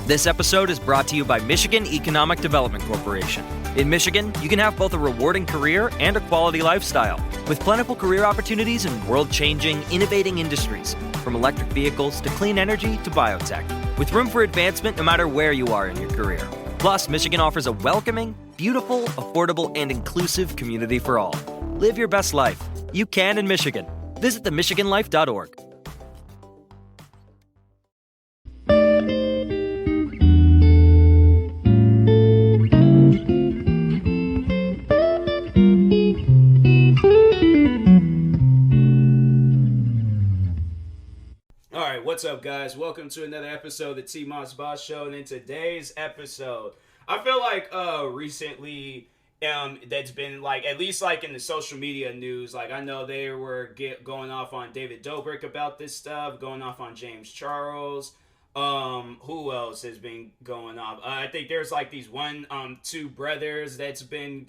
This episode is brought to you by Michigan Economic Development Corporation. In Michigan, you can have both a rewarding career and a quality lifestyle, with plentiful career opportunities in world-changing, innovating industries, from electric vehicles to clean energy to biotech, with room for advancement no matter where you are in your career. Plus, Michigan offers a welcoming, beautiful, affordable, and inclusive community for all. Live your best life. You can in Michigan. Visit themichiganlife.org. What's up, guys? Welcome to another episode of the TMossBoss Show. And in today's episode, I feel like recently that's been like, at least like in the social media news, like I know they were going off on David Dobrik about this stuff, going off on James Charles. Who else has been going off? I think there's like these two brothers that's been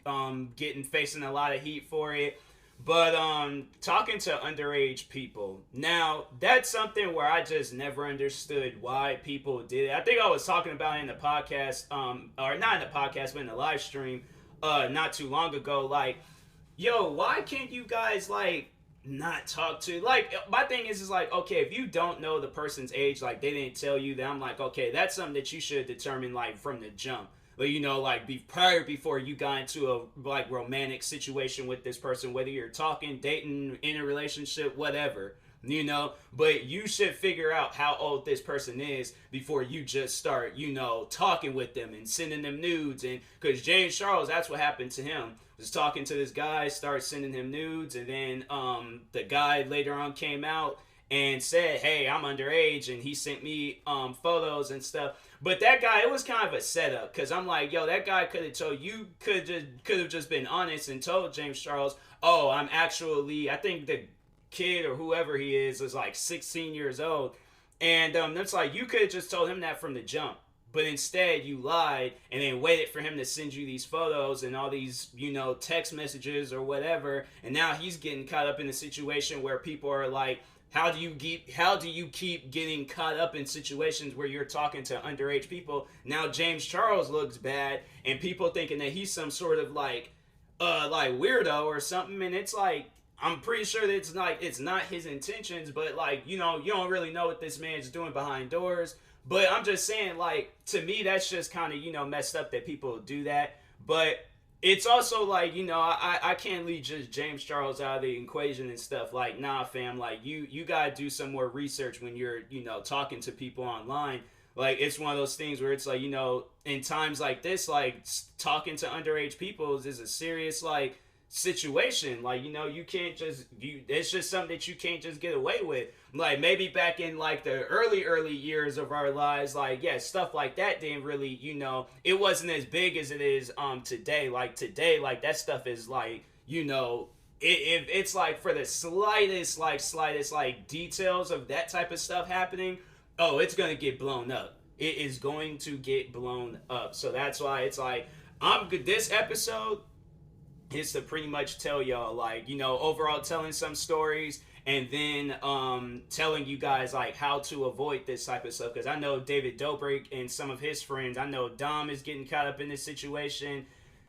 facing a lot of heat for it. But talking to underage people, now that's something where I just never understood why people did it. I think I was talking about it in the podcast, or not in the podcast, but in the live stream not too long ago. Like, yo, why can't you guys like not talk to, like, my thing is like, okay, if you don't know the person's age, like they didn't tell you, then I'm like, okay, that's something that you should determine like from the jump. But, you know, like before you got into a like romantic situation with this person, whether you're talking, dating, in a relationship, whatever, you know, but you should figure out how old this person is before you just start, you know, talking with them and sending them nudes. And because James Charles, that's what happened to him. Was talking to this guy, started sending him nudes, and then the guy later on came out and said, hey, I'm underage, and he sent me photos and stuff. But that guy, it was kind of a setup, because I'm like, yo, that guy could have told you, could have just been honest and told James Charles, oh, I'm actually, I think the kid or whoever he is like 16 years old. And that's like, you could have just told him that from the jump. But instead, you lied and then waited for him to send you these photos and all these, you know, text messages or whatever. And now he's getting caught up in a situation where people are like, how do you keep getting caught up in situations where you're talking to underage people? Now James Charles looks bad, and people thinking that he's some sort of like weirdo or something. And it's like, I'm pretty sure that it's not his intentions, but like, you know, you don't really know what this man's doing behind doors. But I'm just saying, like, to me, that's just kind of, you know, messed up that people do that. But it's also like, you know, I can't leave just James Charles out of the equation and stuff. Like, nah, fam, like, you gotta do some more research when you're, you know, talking to people online. Like, it's one of those things where it's like, you know, in times like this, like, talking to underage people is a serious, like, situation. Like, you know, you can't just, it's just something that you can't just get away with. Like, maybe back in like the early years of our lives, like, yeah, stuff like that didn't really, you know, it wasn't as big as it is today. Like today, like that stuff is like, you know, if it's like for the slightest like details of that type of stuff happening, oh, it's gonna get blown up. It is going to get blown up. So that's why it's like, this episode is to pretty much tell y'all, like, you know, overall telling some stories, and then telling you guys like how to avoid this type of stuff. Because I know David Dobrik and some of his friends, I know Dom is getting caught up in this situation.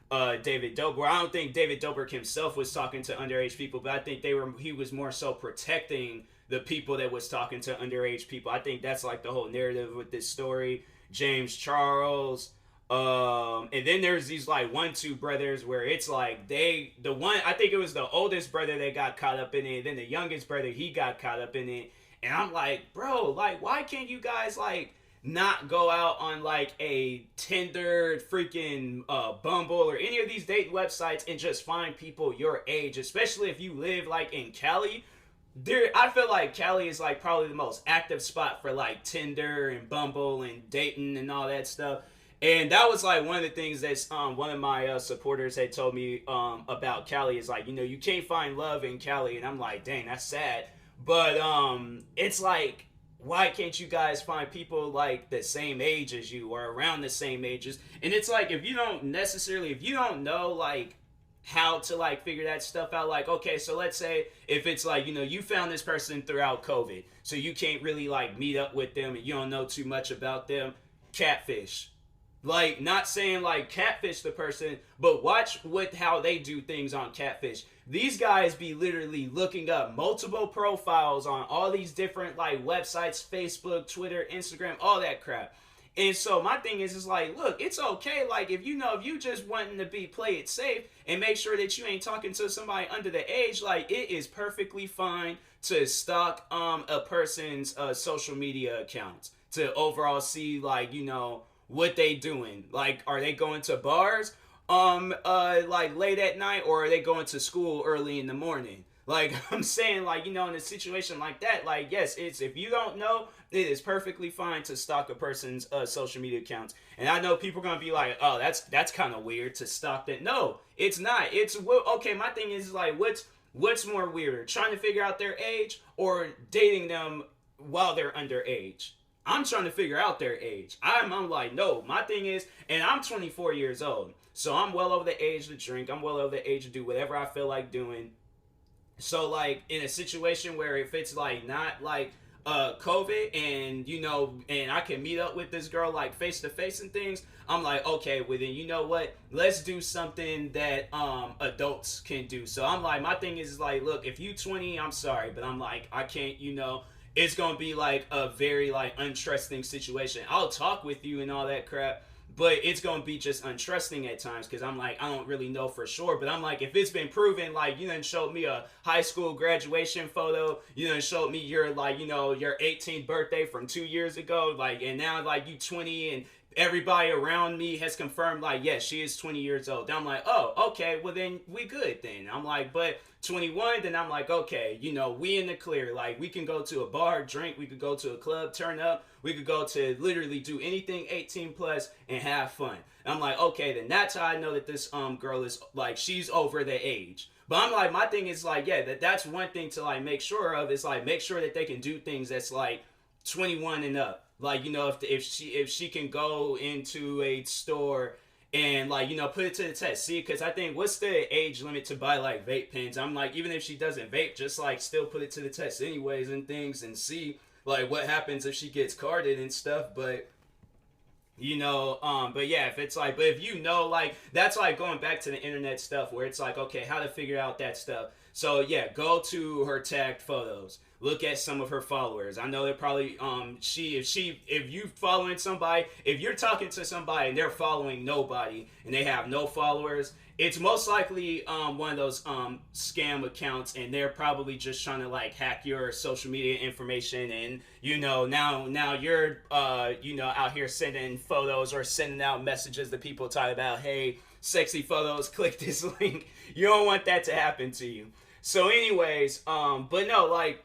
David Dobrik, I don't think David Dobrik himself was talking to underage people, but I think he was more so protecting the people that was talking to underage people. I think that's like the whole narrative with this story. James Charles, and then there's these like two brothers where it's like I think it was the oldest brother that got caught up in it, and then the youngest brother, he got caught up in it. And I'm like, bro, like, why can't you guys like not go out on like a Tinder, freaking Bumble, or any of these dating websites and just find people your age, especially if you live like in Cali? I feel like Cali is like probably the most active spot for like Tinder and Bumble and dating and all that stuff. And that was like one of the things that one of my supporters had told me about Cali, is like, you know, you can't find love in Cali. And I'm like, dang, that's sad. But it's like, why can't you guys find people like the same age as you or around the same ages? And it's like, if you don't know like how to like figure that stuff out, like, okay, so let's say if it's like, you know, you found this person throughout COVID, so you can't really like meet up with them and you don't know too much about them. catfish. Like, not saying like catfish the person, but watch how they do things on catfish. These guys be literally looking up multiple profiles on all these different like websites, Facebook, Twitter, Instagram, all that crap. And so my thing is like, look, it's okay. Like, if you just wanting to play it safe and make sure that you ain't talking to somebody under the age, like, it is perfectly fine to stalk a person's social media accounts to overall see, like, what they doing. Like, are they going to bars like late at night, or are they going to school early in the morning? Like, I'm saying, like, in a situation like that, like, yes, it's, if you don't know, it is perfectly fine to stalk a person's social media accounts. And I know people are going to be like, oh, that's kind of weird to stalk that. No, it's not. It's, okay, my thing is, like, what's more weird? Trying to figure out their age or dating them while they're underage? I'm trying to figure out their age. I'm like, no, my thing is, and I'm 24 years old, so I'm well over the age to drink. I'm well over the age to do whatever I feel like doing. So, like, in a situation where if it's, like, not, like, COVID and, and I can meet up with this girl, like, face-to-face and things, I'm like, okay, well, then, you know what? Let's do something that adults can do. So, I'm like, my thing is, like, look, if you 20, I'm sorry, but I'm like, I can't, it's going to be, like, a very, like, untrusting situation. I'll talk with you and all that crap, but it's going to be just untrusting at times because I'm like, I don't really know for sure. But I'm like, if it's been proven, like, you done showed me a high school graduation photo, you done showed me your, like, your 18th birthday from 2 years ago, like, and now, like, you 20 and everybody around me has confirmed, like, yes, she is 20 years old. Then I'm like, oh, okay, well, then we good then. I'm like, but 21, then I'm like, okay, we in the clear. Like, we can go to a bar, drink, we could go to a club, turn up, we could go to literally do anything 18 plus and have fun. And I'm like, okay, then that's how I know that this girl is, like, she's over the age. But I'm like, my thing is, like, yeah, that's one thing to, like, make sure of is, like, make sure that they can do things that's, like, 21 and up. Like, if she can go into a store and, like, put it to the test. See, because I think, what's the age limit to buy, like, vape pens? I'm like, even if she doesn't vape, just, like, still put it to the test anyways and things and see, like, what happens if she gets carded and stuff. But, but yeah, if it's like, but if like, that's like going back to the internet stuff where it's like, okay, how to figure out that stuff. So, yeah, go to her tagged photos. Look at some of her followers. I know they're probably if you following somebody, if you're talking to somebody and they're following nobody and they have no followers, it's most likely one of those scam accounts, and they're probably just trying to, like, hack your social media information, and now you're out here sending photos or sending out messages to people talking about, hey, sexy photos, click this link. You don't want that to happen to you. So anyways, but no, like,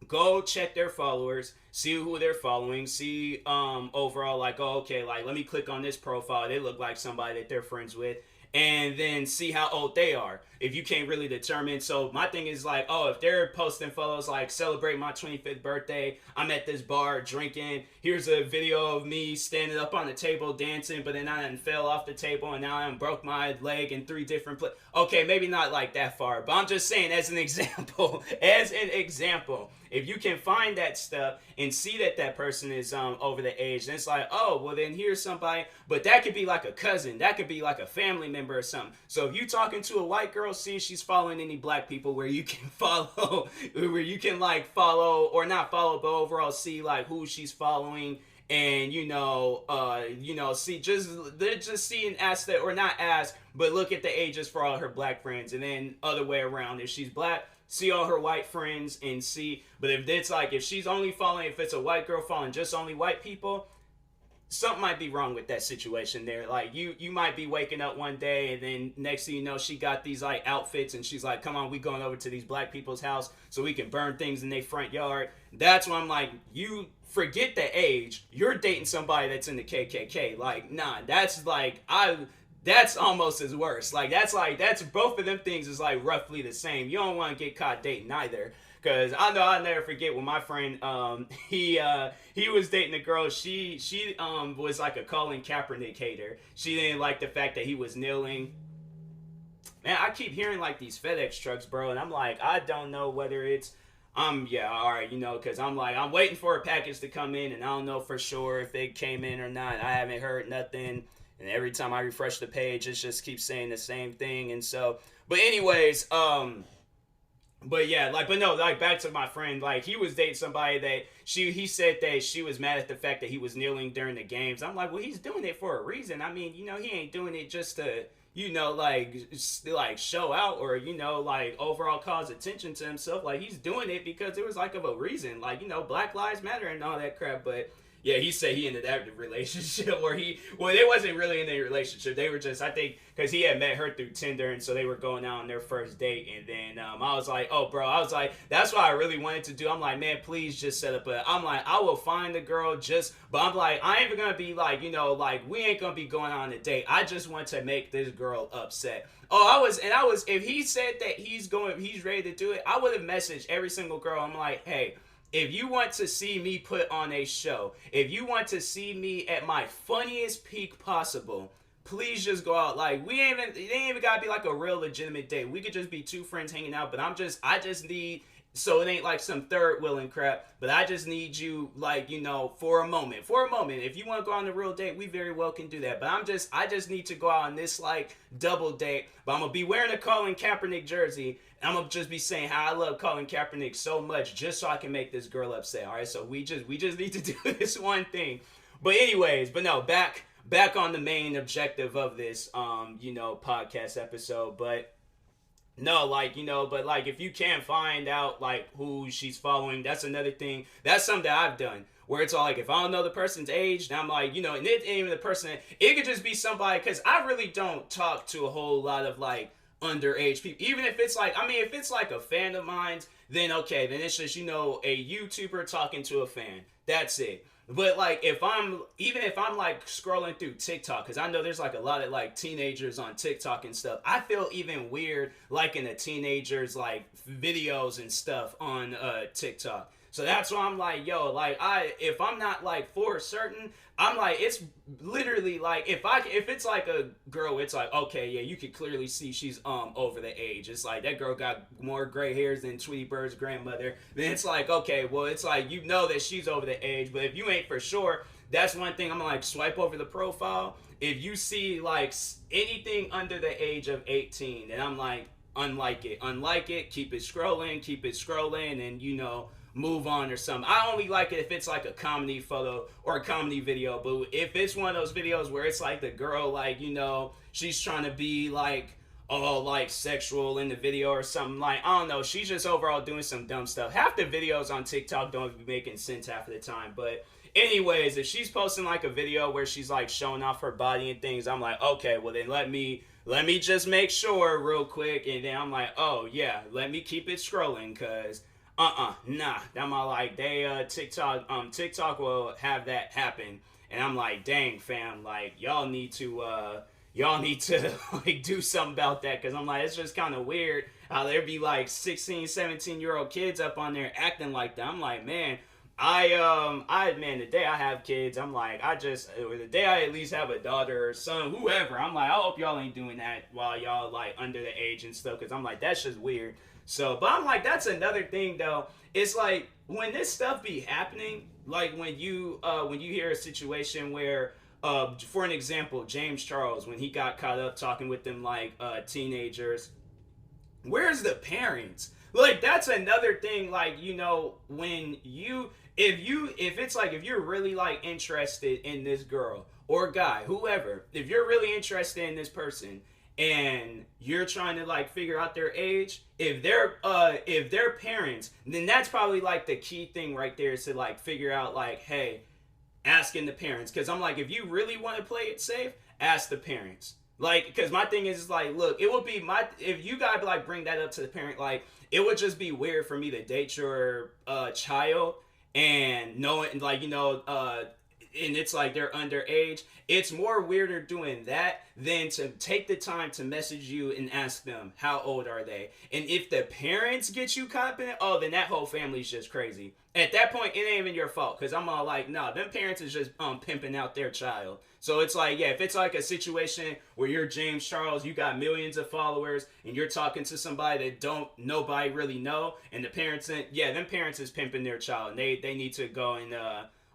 go check their followers, see who they're following, see overall, like, oh, okay, like, let me click on this profile. They look like somebody that they're friends with. And then see how old they are. If you can't really determine. So my thing is like, oh, if they're posting photos like, celebrate my 25th birthday, I'm at this bar drinking, here's a video of me standing up on the table dancing, but then I done fell off the table and now I broke my leg in 3 different places. Okay, maybe not like that far, but I'm just saying as an example, if you can find that stuff and see that that person is over the age, then it's like, oh, well, then here's somebody. But that could be like a cousin. That could be like a family member or something. So if you talking to a white girl, see if she's following any black people where you can follow, where you can, like, follow or not follow, but overall see, like, who she's following. And, see, they're just see and ask that, or not ask, but look at the ages for all her black friends. And then other way around, if she's black, see all her white friends and see. But if it's like, if she's only following, if it's a white girl following just only white people, something might be wrong with that situation there. Like, you might be waking up one day and then next thing you know, she got these, like, outfits and she's like, come on, we going over to these black people's house so we can burn things in their front yard. That's when I'm like, you forget the age. You're dating somebody that's in the KKK. Like, nah, that's like, that's almost as worse. Like, that's both of them things is, like, roughly the same. You don't want to get caught dating either. Because I know I'll never forget when my friend, he was dating a girl. She was like a Colin Kaepernick hater. She didn't like the fact that he was kneeling. Man, I keep hearing, like, these FedEx trucks, bro. And I'm like, I don't know whether it's, yeah, all right, because I'm like, I'm waiting for a package to come in, and I don't know for sure if it came in or not. I haven't heard nothing, and every time I refresh the page, it just keeps saying the same thing, and so, but anyways, but yeah, like, but no, like, back to my friend, like, he was dating somebody that he said that she was mad at the fact that he was kneeling during the games. I'm like, well, he's doing it for a reason. I mean, he ain't doing it just to, like show out or, like overall cause attention to himself. Like, he's doing it because it was like of a reason, like, Black Lives Matter and all that crap. But yeah, he said he ended that relationship where they wasn't really in a relationship. They were just, I think, because he had met her through Tinder, and so they were going out on their first date. And then I was like, oh, bro, I was like, that's what I really wanted to do. I'm like, man, please just set up I'm like, I will find the girl but I'm like, I ain't even going to be like, like, we ain't going to be going on a date. I just want to make this girl upset. Oh, if he said that he's ready to do it, I would have messaged every single girl. I'm like, hey, if you want to see me put on a show, if you want to see me at my funniest peak possible, please just go out. Like, it ain't even gotta be like a real legitimate date. We could just be two friends hanging out, but I just need, so it ain't like some third wheel and crap, but I just need you, like, for a moment. If you want to go on a real date, we very well can do that. But I just need to go out on this, like, double date, but I'm gonna be wearing a Colin Kaepernick jersey. I'm gonna just be saying how I love Colin Kaepernick so much just so I can make this girl upset. All right, so we just need to do this one thing. But anyways, no, back on the main objective of this podcast episode. But no, like, but like, if you can't find out like who she's following, that's another thing. That's something that I've done. Where it's all like, if I don't know the person's age, then I'm like, and it ain't even the person. It could just be somebody, because I really don't talk to a whole lot of like underage people. Even if it's like, if it's like a fan of mine, then okay, then it's just, a YouTuber talking to a fan. That's it. But like, if I'm like scrolling through TikTok, because I know there's like a lot of like teenagers on TikTok and stuff, I feel even weird liking a teenager's like videos and stuff on TikTok. So that's why I'm like, yo, like, if I'm not like for certain, I'm like, it's literally like, if it's like a girl, it's like, okay, yeah, you can clearly see she's over the age. It's like, that girl got more gray hairs than Tweety Bird's grandmother. Then it's like, okay, well, it's like, that she's over the age. But if you ain't for sure, that's one thing. I'm gonna like swipe over the profile. If you see like anything under the age of 18, then I'm like, unlike it, keep it scrolling, and move on or something. I only like it if it's like a comedy photo or a comedy video, but if it's one of those videos where it's like the girl, like, she's trying to be like all like sexual in the video or something, like, I don't know, she's just overall doing some dumb stuff. Half the videos on TikTok don't be making sense half of the time. But anyways, if she's posting like a video where she's like showing off her body and things, I'm like, okay, well then let me just make sure real quick, and then I'm like, oh yeah, let me keep it scrolling, because nah, I'm all like, TikTok will have that happen, and I'm like, dang, fam, like, y'all need to like do something about that, because I'm like, it's just kind of weird how there be like 16, 17-year-old kids up on there acting like that. I'm like, man, the day I have kids, I'm like, or the day I at least have a daughter or son, whoever, I'm like, I hope y'all ain't doing that while y'all like under the age and stuff, because I'm like, that's just weird. So, but I'm like, that's another thing though. It's like, when this stuff be happening, like when you hear a situation where, for an example, James Charles, when he got caught up talking with them like teenagers, where's the parents? Like, that's another thing. Like, when if it's like, if you're really like interested in this girl or guy, whoever, if you're really interested in this person, and you're trying to like figure out their age, if they're parents, then that's probably like the key thing right there, is to like figure out like, hey, asking the parents. Because I'm like, if you really want to play it safe, ask the parents. Like, because my thing is like, look, it would be if you guys like bring that up to the parent, like, it would just be weird for me to date your child and knowing, like, and it's like they're underage, it's more weirder doing that than to take the time to message you and ask them how old are they. And if the parents get you confident, oh, then that whole family's just crazy. At that point, it ain't even your fault, because I'm all like, no, them parents is just pimping out their child. So it's like, yeah, if it's like a situation where you're James Charles, you got millions of followers, and you're talking to somebody that nobody really know, and the parents, yeah, them parents is pimping their child, and they need to go and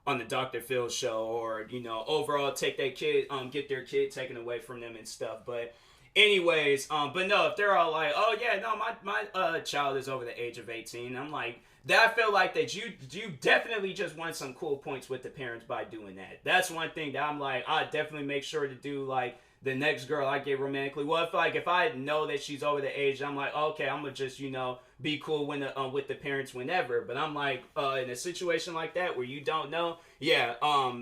on the Dr. Phil show, or overall take their kid, get their kid taken away from them and stuff. But anyways, but no, if they're all like, oh yeah, no, my child is over the age of 18, I'm like, that I feel like that you definitely just won some cool points with the parents by doing that. That's one thing that I'm like, I definitely make sure to do, like, the next girl I get romantically. Well, if I know that she's over the age, I'm like, okay, I'm gonna just be cool when with the parents whenever. But I'm like, in a situation like that where you don't know, yeah,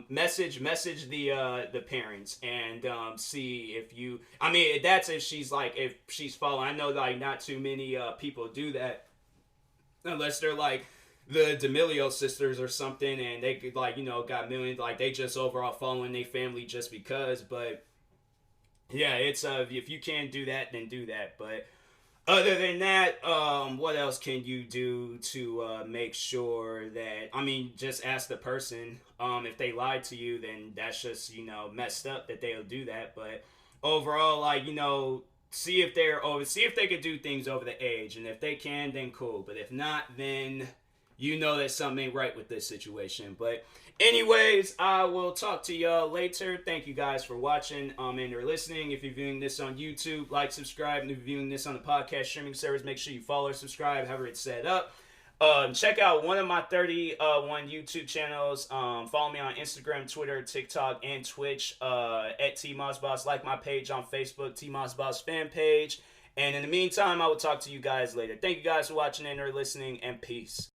message the parents and see if you. I mean, that's if she's following. I know like not too many people do that. Unless they're like the D'Amelio sisters or something, and they could got millions, like they just overall following their family just because. But yeah, it's if you can't do that, then do that. But other than that, what else can you do to make sure that? I mean, just ask the person. If they lied to you, then that's just messed up that they'll do that. But overall, see if they could do things over the age, and if they can, then cool. But if not, then that something ain't right with this situation. But anyways, I will talk to y'all later. Thank you guys for watching and or listening. If you're viewing this on YouTube, like, subscribe. And if you're viewing this on the podcast streaming service, make sure you follow or subscribe, however it's set up. Check out one of my 31 YouTube channels. Follow me on Instagram, Twitter, TikTok, and Twitch at TMossBoss. Like my page on Facebook, TMossBoss fan page. And in the meantime, I will talk to you guys later. Thank you guys for watching and or listening, and peace.